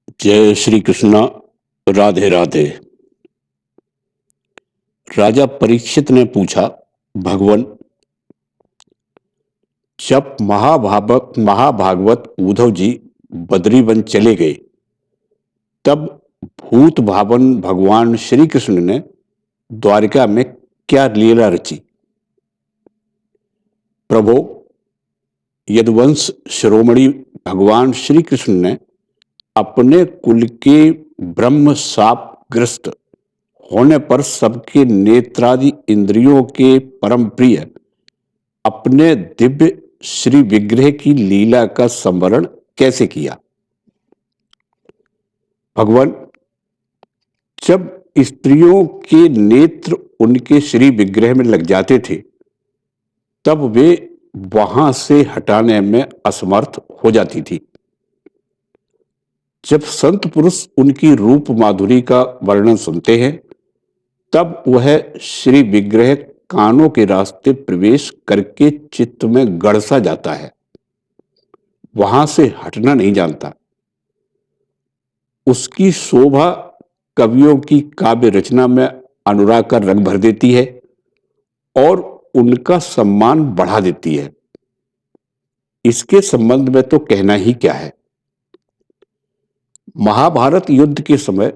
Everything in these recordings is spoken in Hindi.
जय श्री कृष्णा। राधे राधे। राजा परीक्षित ने पूछा, भगवन, जब महाभागवत उद्धव जी बद्री वन चले गए, तब भूत भावन भगवान श्री कृष्ण ने द्वारिका में क्या लीला रची? प्रभो, यदुवंश शिरोमणि भगवान श्री कृष्ण ने अपने कुल के ब्रह्म शाप ग्रस्त होने पर सबके नेत्रादि इंद्रियों के परम प्रिय अपने दिव्य श्री विग्रह की लीला का संवरण कैसे किया? भगवान, जब स्त्रियों के नेत्र उनके श्री विग्रह में लग जाते थे, तब वे वहां से हटाने में असमर्थ हो जाती थी। जब संत पुरुष उनकी रूप माधुरी का वर्णन सुनते हैं, तब वह श्री विग्रह कानों के रास्ते प्रवेश करके चित्त में गड़सा जाता है, वहां से हटना नहीं जानता। उसकी शोभा कवियों की काव्य रचना में अनुराग का रंग भर देती है और उनका सम्मान बढ़ा देती है। इसके संबंध में तो कहना ही क्या है। महाभारत युद्ध के समय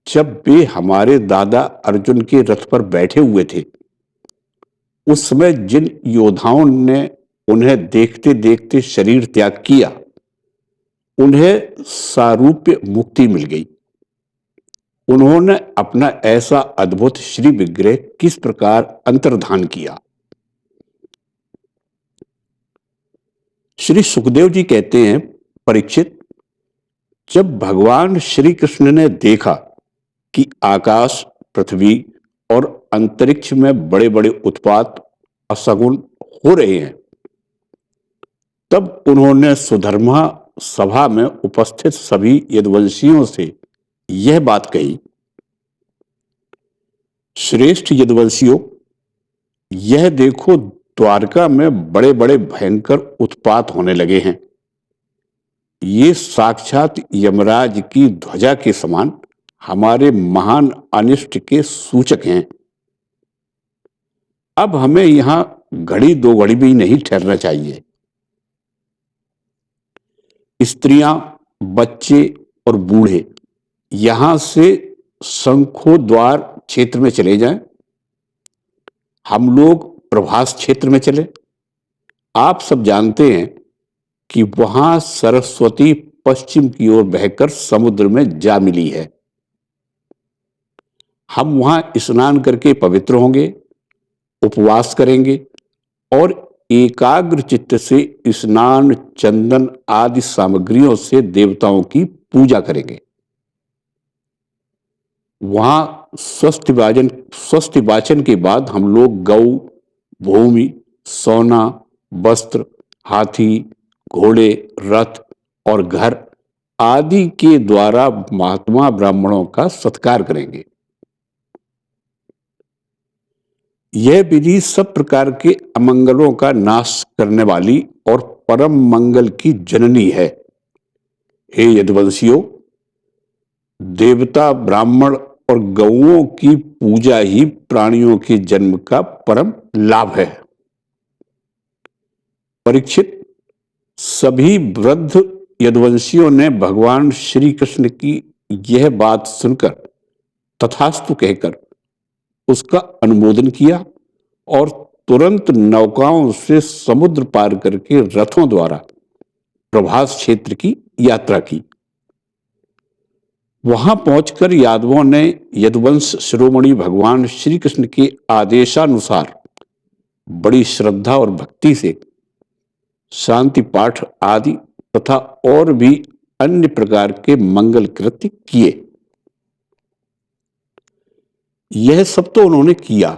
जब वे हमारे दादा अर्जुन के रथ पर बैठे हुए थे, उस समय जिन योद्धाओं ने उन्हें देखते देखते शरीर त्याग किया, उन्हें सारूप्य मुक्ति मिल गई। उन्होंने अपना ऐसा अद्भुत श्री विग्रह किस प्रकार अंतर्धान किया? श्री सुखदेव जी कहते हैं, परीक्षित, जब भगवान श्री कृष्ण ने देखा कि आकाश, पृथ्वी और अंतरिक्ष में बड़े बड़े उत्पात असगुन हो रहे हैं, तब उन्होंने सुधर्मा सभा में उपस्थित सभी यदुवंशियों से यह बात कही, श्रेष्ठ यदुवंशियों, यह देखो, द्वारका में बड़े बड़े भयंकर उत्पात होने लगे हैं। ये साक्षात यमराज की ध्वजा के समान हमारे महान अनिष्ट के सूचक हैं। अब हमें यहां घड़ी दो घड़ी भी नहीं ठहरना चाहिए। स्त्रियां, बच्चे और बूढ़े यहां से शंखो द्वार क्षेत्र में चले जाएं। हम लोग प्रभास क्षेत्र में चले। आप सब जानते हैं कि वहां सरस्वती पश्चिम की ओर बहकर समुद्र में जा मिली है। हम वहां स्नान करके पवित्र होंगे, उपवास करेंगे और एकाग्र चित्त से स्नान, चंदन आदि सामग्रियों से देवताओं की पूजा करेंगे। वहां स्वस्थ वाचन के बाद हम लोग गौ, भूमि, सोना, वस्त्र, हाथी, घोड़े, रथ और घर आदि के द्वारा महात्मा ब्राह्मणों का सत्कार करेंगे। यह विधि सब प्रकार के अमंगलों का नाश करने वाली और परम मंगल की जननी है। हे यदुवंशियों, देवता, ब्राह्मण और गौओं की पूजा ही प्राणियों के जन्म का परम लाभ है। परीक्षित, सभी वृद्ध यदुवंशियों ने भगवान श्री कृष्ण की यह बात सुनकर तथास्तु कहकर उसका अनुमोदन किया और तुरंत नौकाओं से समुद्र पार करके रथों द्वारा प्रभास क्षेत्र की यात्रा की। वहां पहुंचकर यादवों ने यदुवंश शिरोमणि भगवान श्री कृष्ण के आदेशानुसार बड़ी श्रद्धा और भक्ति से शांति पाठ आदि तथा और भी अन्य प्रकार के मंगल कृत्य किए। यह सब तो उन्होंने किया,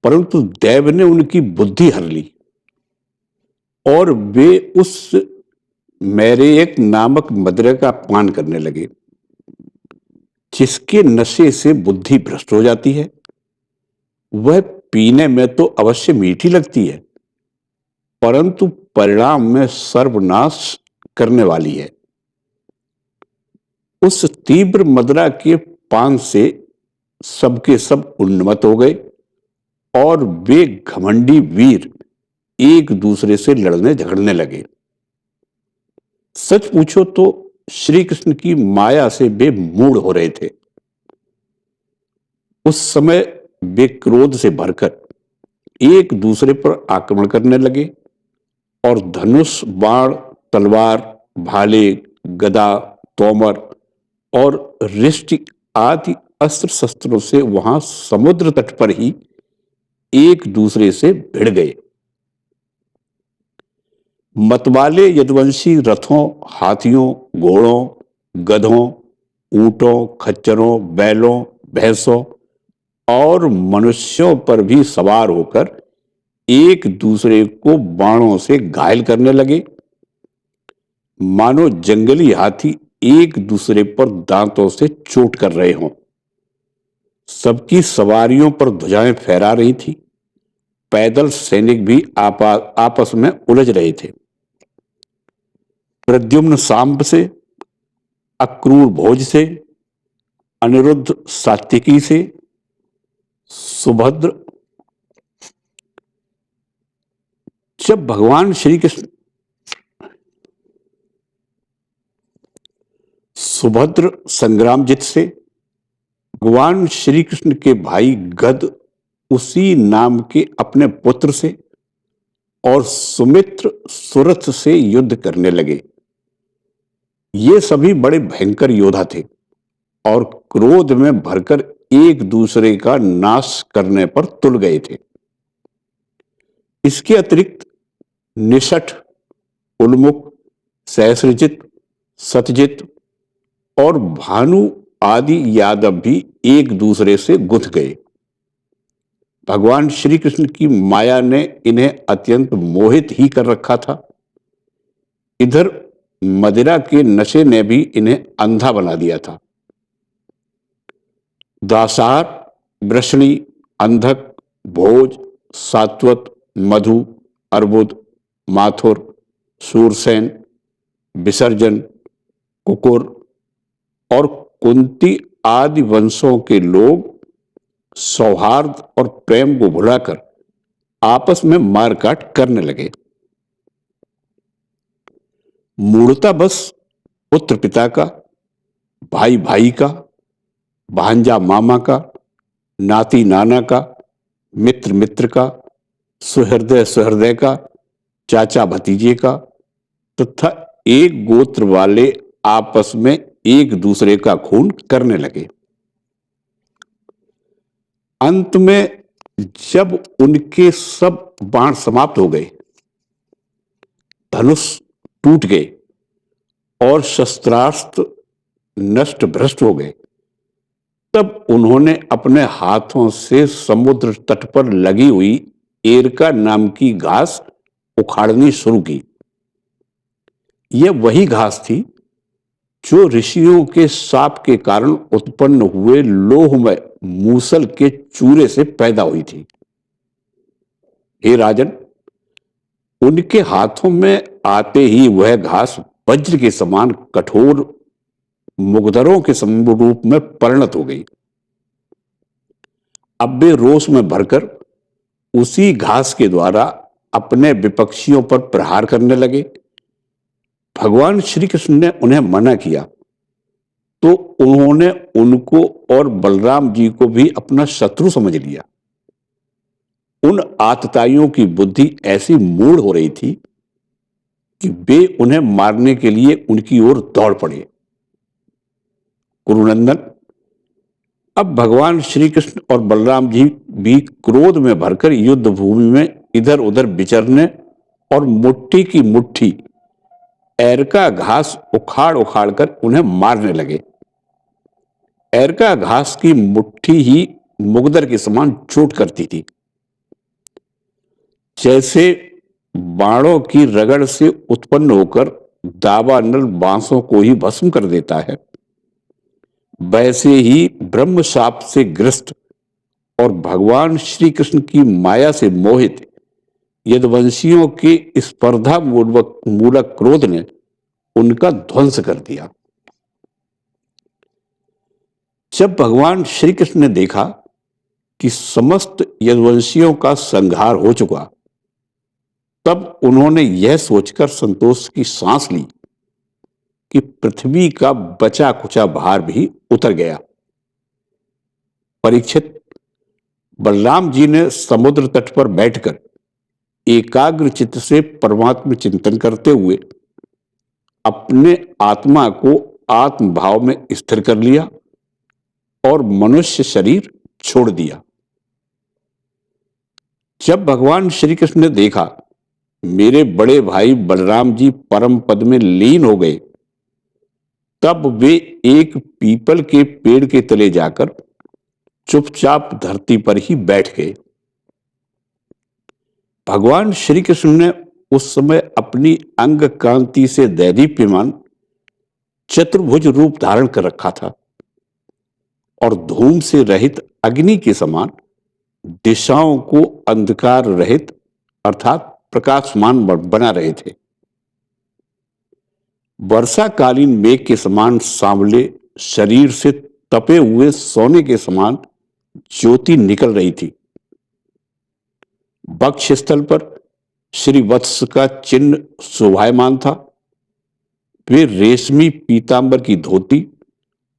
परंतु देव ने उनकी बुद्धि हर ली और वे उस मैरेयक नामक मदिरा का पान करने लगे, जिसके नशे से बुद्धि भ्रष्ट हो जाती है। वह पीने में तो अवश्य मीठी लगती है, परंतु परिणाम में सर्वनाश करने वाली है। उस तीव्र मदिरा के पान से सबके सब उन्मत्त हो गए और वे घमंडी वीर एक दूसरे से लड़ने झगड़ने लगे। सच पूछो तो श्री कृष्ण की माया से वे मूढ़ हो रहे थे। उस समय वे क्रोध से भरकर एक दूसरे पर आक्रमण करने लगे और धनुष, बाण, तलवार, भाले, गदा, तोमर और रिष्टि आदि अस्त्र शस्त्रों से वहां समुद्र तट पर ही एक दूसरे से भिड़ गए। मतवाले यदुवंशी रथों, हाथियों, घोड़ों, गधों, ऊंटों, खच्चरों, बैलों, भैंसों और मनुष्यों पर भी सवार होकर एक दूसरे को बाणों से घायल करने लगे, मानो जंगली हाथी एक दूसरे पर दांतों से चोट कर रहे हों। सबकी सवारियों पर ध्वजाएं फहरा रही थी। पैदल सैनिक भी आपस में उलझ रहे थे। प्रद्युम्न सांब से, अक्रूर भोज से, अनिरुद्ध सात्विकी से, सुभद्र जब भगवान श्री कृष्ण सुभद्र संग्रामजित से, भगवान श्री कृष्ण के भाई गद उसी नाम के अपने पुत्र से और सुमित्र सुरथ से युद्ध करने लगे। ये सभी बड़े भयंकर योद्धा थे और क्रोध में भरकर एक दूसरे का नाश करने पर तुल गए थे। इसके अतिरिक्त निषठ, उल्मुख, सहस्रजित, सतजित और भानु आदि यादव भी एक दूसरे से गुथ गए। भगवान श्री कृष्ण की माया ने इन्हें अत्यंत मोहित ही कर रखा था। इधर मदिरा के नशे ने भी इन्हें अंधा बना दिया था। दासार, वृषणी, अंधक, भोज, सात्वत, मधु, अर्बुद, माथुर, सूरसेन, विसर्जन, कुकुर और कुंती आदि वंशों के लोग सौहार्द और प्रेम को भुलाकर आपस में मारकाट करने लगे। मूढ़ता बस पुत्र पिता का, भाई भाई का, भांजा मामा का, नाती नाना का, मित्र मित्र का, सुहृदय सुहृदय का, चाचा भतीजे का तथा एक गोत्र वाले आपस में एक दूसरे का खून करने लगे। अंत में जब उनके सब बाण समाप्त हो गए, धनुष टूट गए और शस्त्रास्त्र नष्ट भ्रष्ट हो गए, तब उन्होंने अपने हाथों से समुद्र तट पर लगी हुई एरका नाम की घास उखाड़नी शुरू की। यह वही घास थी जो ऋषियों के शाप के कारण उत्पन्न हुए लोहमय मूसल के चूरे से पैदा हुई थी। हे राजन, उनके हाथों में आते ही वह घास वज्र के समान कठोर मुगदरों के रूप में परिणत हो गई। अब वे रोष में भरकर उसी घास के द्वारा अपने विपक्षियों पर प्रहार करने लगे। भगवान श्री कृष्ण ने उन्हें मना किया तो उन्होंने उनको और बलराम जी को भी अपना शत्रु समझ लिया। उन आतताइयों की बुद्धि ऐसी मूढ़ हो रही थी कि वे उन्हें मारने के लिए उनकी ओर दौड़ पड़े। कुरुनंदन, अब भगवान श्री कृष्ण और बलराम जी भी क्रोध में भरकर युद्ध भूमि में इधर उधर विचरने और मुट्ठी की मुट्ठी एरका घास उखाड़ उखाड़ कर उन्हें मारने लगे। एरका घास की मुट्ठी ही मुगदर के समान चोट करती थी। जैसे बाणों की रगड़ से उत्पन्न होकर दावानल बांसों को ही भस्म कर देता है, वैसे ही ब्रह्म शाप से ग्रस्त और भगवान श्री कृष्ण की माया से मोहित यदुवंशियों के स्पर्धा मूलक क्रोध ने उनका ध्वंस कर दिया। जब भगवान श्री कृष्ण ने देखा कि समस्त यदुवंशियों का संहार हो चुका, तब उन्होंने यह सोचकर संतोष की सांस ली कि पृथ्वी का बचा खुचा भार भी उतर गया। परीक्षित, बलराम जी ने समुद्र तट पर बैठकर एकाग्र चित्त से परमात्म चिंतन करते हुए अपने आत्मा को आत्म भाव में स्थिर कर लिया और मनुष्य शरीर छोड़ दिया। जब भगवान श्री कृष्ण ने देखा मेरे बड़े भाई बलराम जी परम पद में लीन हो गए, तब वे एक पीपल के पेड़ के तले जाकर चुपचाप धरती पर ही बैठ गए। भगवान श्री कृष्ण ने उस समय अपनी अंग कांति से दैदीप्यमान चतुर्भुज रूप धारण कर रखा था और धूम से रहित अग्नि के समान दिशाओं को अंधकार रहित अर्थात प्रकाशमान बना रहे थे। वर्षाकालीन मेघ के समान सांवले शरीर से तपे हुए सोने के समान ज्योति निकल रही थी। वक्ष स्थल पर श्री वत्स का चिन्ह शोभायमान था। वे रेशमी पीतांबर की धोती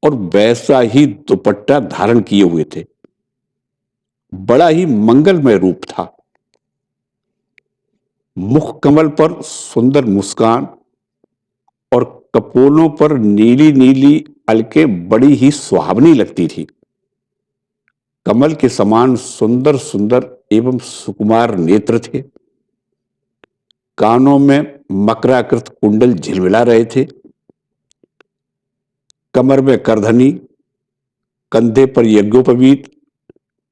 और वैसा ही दुपट्टा धारण किए हुए थे। बड़ा ही मंगलमय रूप था। मुख कमल पर सुंदर मुस्कान और कपोलों पर नीली नीली अलकें बड़ी ही सुहावनी लगती थी। कमल के समान सुंदर सुंदर एवं सुकुमार नेत्र थे। कानों में मकराकृत कुंडल झिलमिला रहे थे। कमर में करधनी, कंधे पर यज्ञोपवीत,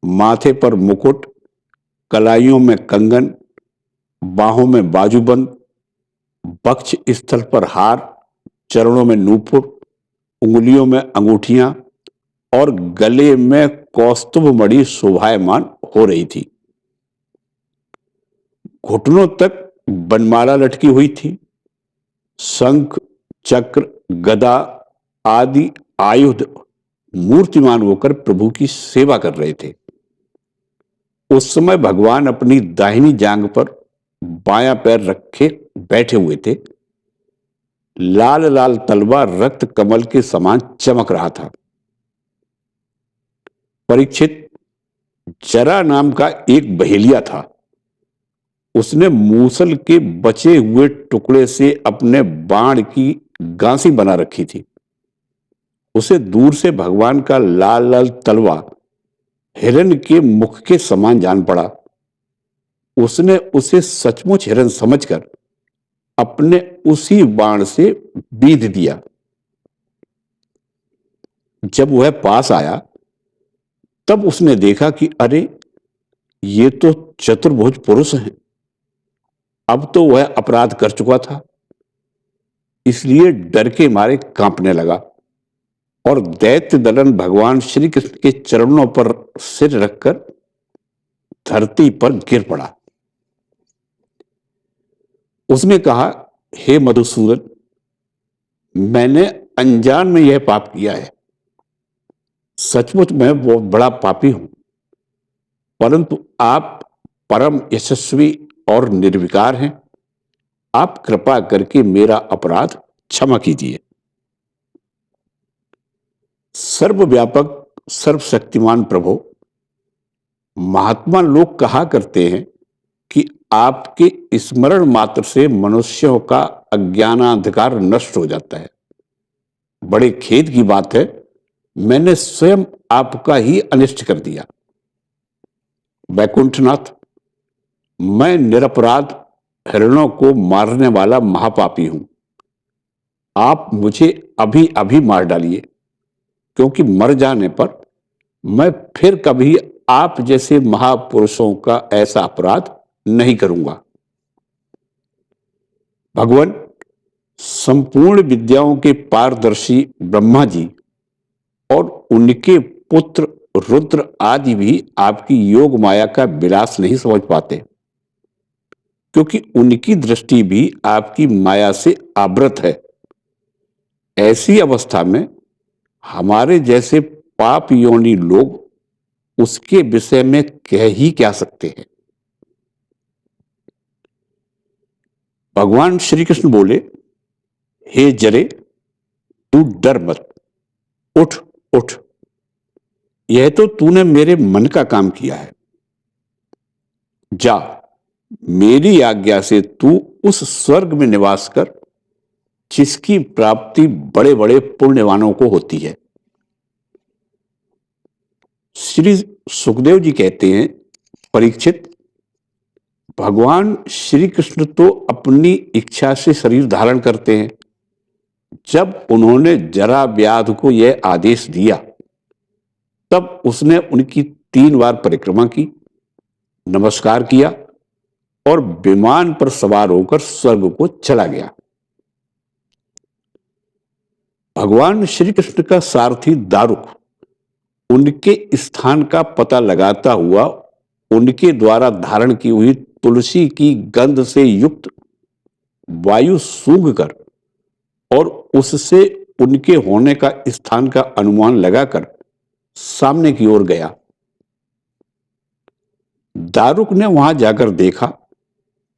माथे पर मुकुट, कलाइयों में कंगन, बाहों में बाजूबंद, वक्ष स्थल पर हार, चरणों में नूपुर, उंगलियों में अंगूठियां और गले में कौस्तुभ मणि शोभायमान हो रही थी। घुटनों तक बनमाला लटकी हुई थी। शंख, चक्र, गदा आदि आयुध मूर्तिमान होकर प्रभु की सेवा कर रहे थे। उस समय भगवान अपनी दाहिनी जांघ पर बायां पैर रखे बैठे हुए थे। लाल लाल तलवा रक्त कमल के समान चमक रहा था। परीक्षित, जरा नाम का एक बहेलिया था। उसने मूसल के बचे हुए टुकड़े से अपने बाण की गांसी बना रखी थी। उसे दूर से भगवान का लाल लाल तलवा हिरण के मुख के समान जान पड़ा। उसने उसे सचमुच हिरण समझकर अपने उसी बाण से बीध दिया। जब वह पास आया तब उसने देखा कि अरे, ये तो चतुर्भुज पुरुष हैं। अब तो वह अपराध कर चुका था, इसलिए डर के मारे कांपने लगा और दैत्य दलन भगवान श्री कृष्ण के चरणों पर सिर रखकर धरती पर गिर पड़ा। उसने कहा, हे मधुसूदन, मैंने अनजान में यह पाप किया है। सचमुच मैं बहुत बड़ा पापी हूं, परंतु आप परम यशस्वी और निर्विकार हैं। आप कृपा करके मेरा अपराध क्षमा कीजिए। सर्वव्यापक सर्वशक्तिमान प्रभु, महात्मा लोग कहा करते हैं कि आपके स्मरण मात्र से मनुष्यों का अज्ञानांधकार नष्ट हो जाता है। बड़े खेद की बात है, मैंने स्वयं आपका ही अनिष्ट कर दिया। वैकुंठनाथ, मैं निरपराध हिरणों को मारने वाला महापापी हूं। आप मुझे अभी अभी मार डालिए, क्योंकि मर जाने पर मैं फिर कभी आप जैसे महापुरुषों का ऐसा अपराध नहीं करूंगा। भगवान, संपूर्ण विद्याओं के पारदर्शी ब्रह्मा जी और उनके पुत्र रुद्र आदि भी आपकी योग माया का विलास नहीं समझ पाते, क्योंकि उनकी दृष्टि भी आपकी माया से आवृत है। ऐसी अवस्था में हमारे जैसे पाप योनि लोग उसके विषय में कह ही क्या सकते हैं। भगवान श्री कृष्ण बोले, हे जरे तू डर मत, उठ उठ, यह तो तूने मेरे मन का काम किया है। जा, मेरी आज्ञा से तू उस स्वर्ग में निवास कर जिसकी प्राप्ति बड़े बड़े पुण्यवानों को होती है। श्री सुखदेव जी कहते हैं, परीक्षित, भगवान श्री कृष्ण तो अपनी इच्छा से शरीर धारण करते हैं। जब उन्होंने जरा व्याध को यह आदेश दिया तब उसने उनकी 3 बार परिक्रमा की, नमस्कार किया और विमान पर सवार होकर स्वर्ग को चला गया। भगवान श्री कृष्ण का सारथी दारुक उनके स्थान का पता लगाता हुआ उनके द्वारा धारण की हुई तुलसी की गंध से युक्त वायु सूंघकर और उससे उनके होने का स्थान का अनुमान लगाकर सामने की ओर गया। दारुक ने वहां जाकर देखा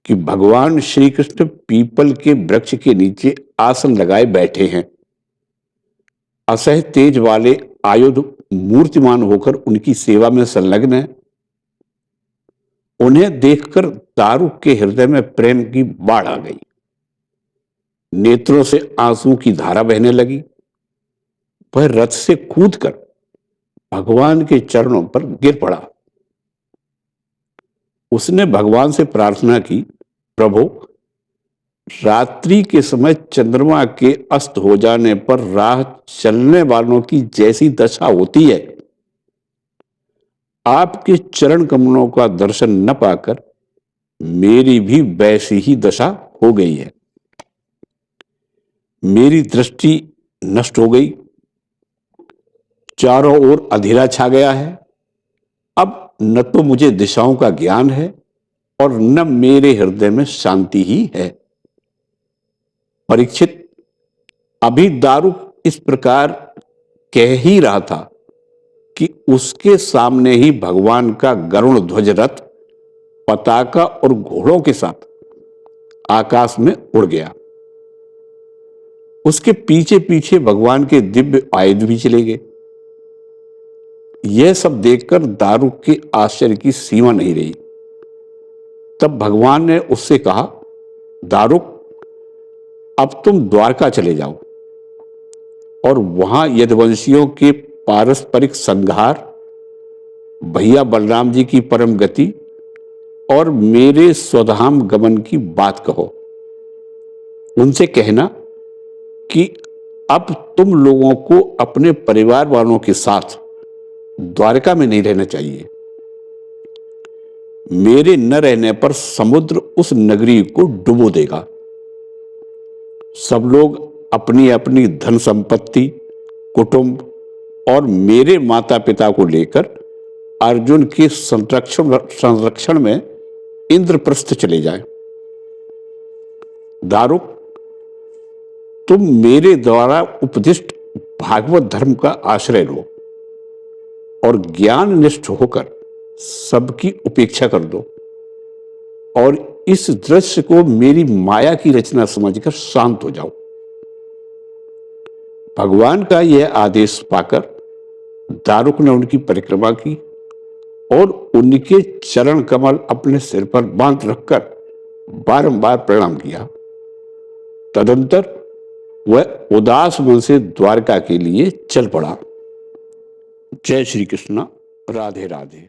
कि भगवान श्री कृष्ण पीपल के वृक्ष के नीचे आसन लगाए बैठे हैं। असह तेज वाले आयुध मूर्तिमान होकर उनकी सेवा में संलग्न है। उन्हें देखकर दारुक के हृदय में प्रेम की बाढ़ आ गई। नेत्रों से आंसू की धारा बहने लगी। वह रथ से कूदकर भगवान के चरणों पर गिर पड़ा। उसने भगवान से प्रार्थना की, प्रभु, रात्रि के समय चंद्रमा के अस्त हो जाने पर राह चलने वालों की जैसी दशा होती है, आपके चरण कमलों का दर्शन न पाकर मेरी भी वैसी ही दशा हो गई है। मेरी दृष्टि नष्ट हो गई, चारों ओर अंधेरा छा गया है। अब न तो मुझे दिशाओं का ज्ञान है और न मेरे हृदय में शांति ही है। परीक्षित, अभी दारुक इस प्रकार कह ही रहा था कि उसके सामने ही भगवान का गरुड़ ध्वज रथ पताका और घोड़ों के साथ आकाश में उड़ गया। उसके पीछे पीछे भगवान के दिव्य आयुध भी चले गए। यह सब देखकर दारुक के आश्चर्य की सीमा नहीं रही। तब भगवान ने उससे कहा, दारुक, अब तुम द्वारका चले जाओ और वहां यदुवंशियों के पारस्परिक संहार, भैया बलराम जी की परम गति और मेरे स्वधाम गमन की बात कहो। उनसे कहना कि अब तुम लोगों को अपने परिवार वालों के साथ द्वारका में नहीं रहना चाहिए। मेरे न रहने पर समुद्र उस नगरी को डुबो देगा। सब लोग अपनी अपनी धन संपत्ति, कुटुंब और मेरे माता पिता को लेकर अर्जुन के संरक्षण में इंद्रप्रस्थ चले जाएं। दारुक, तुम मेरे द्वारा उपदिष्ट भागवत धर्म का आश्रय लो और ज्ञान निष्ठ होकर सबकी उपेक्षा कर दो और इस दृश्य को मेरी माया की रचना समझकर शांत हो जाओ। भगवान का यह आदेश पाकर दारुक ने उनकी परिक्रमा की और उनके चरण कमल अपने सिर पर बांध रखकर बारंबार प्रणाम किया। तदंतर वह उदास मन से द्वारका के लिए चल पड़ा। जय श्री कृष्ण। राधे राधे।